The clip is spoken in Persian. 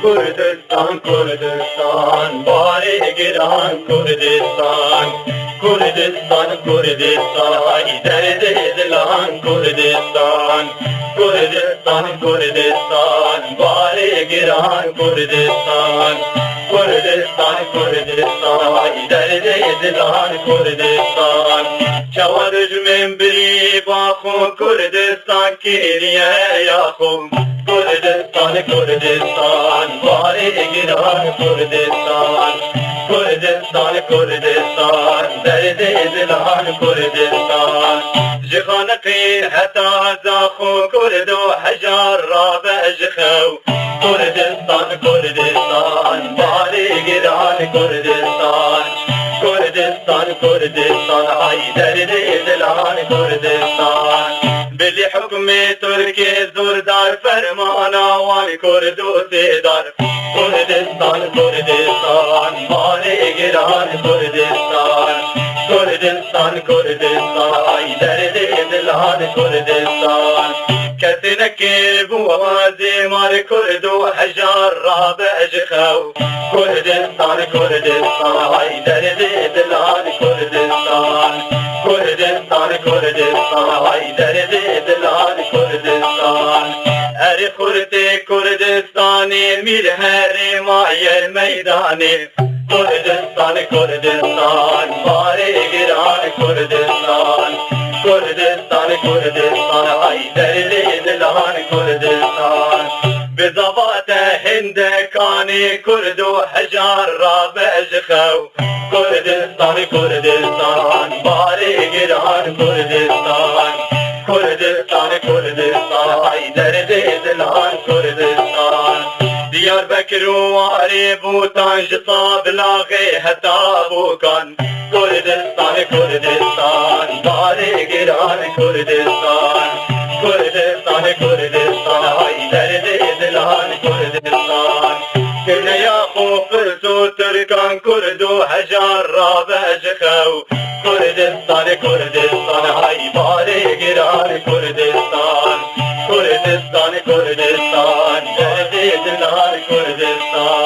Kurdistan, Kurdistan, bari giran Kurdistan. Kurdistan, Kurdistan, ay derde edilen Kurdistan. Kurdistan, Kurdistan, bari giran Kurdistan. Kurdistan, Kurdistan, ay derde edilen Kurdistan. Çavarıj min biri bakun Kurdistan kiriye yakun. Kurdistan, Kurdistan, bari giran Kurdistan. Kurdistan, Kurdistan, derde edilen Kurdistan. Jixanqi heta zaxu kurdu hajar rabe jixev. Kurdistan, Kurdistan, bari giran Kurdistan. Kurdistan, Kurdistan, ay derde edilen Kurdistan. بلی حکم ترکی زوردار فرمانا وان کردو سیدار کردستان کردستان مالی گران کردستان کردستان کردستان ای درد دلان کردستان کسی نکر بو آوازی مار کردو حجار را بجخو کردستان کردستان ای درد دلان کردستان کردستان کردستان ای درد دلان کردستان اری خورد کردستانی میر هر مایر میدانی کردستان کردستان باری گران کردستان کردستان کردستان ای درد دلان کردستان به زبات هندکانی کرد و حجار را بجخو کردستان کردستان باری گران کردستان کردستان کردستان ای درد دلان کردستان دیار بکر و آری بوتان جصاب لاغی حتا بوکان کردستان کردستان باری گران کردستان کردستان کردستان ای درد دلان کردستان کنیا خوف زو ترکان کرد و حجار را بجخو کردستان کردستان ای باری گران کردستان کردستان کردستان درد دلان کردستان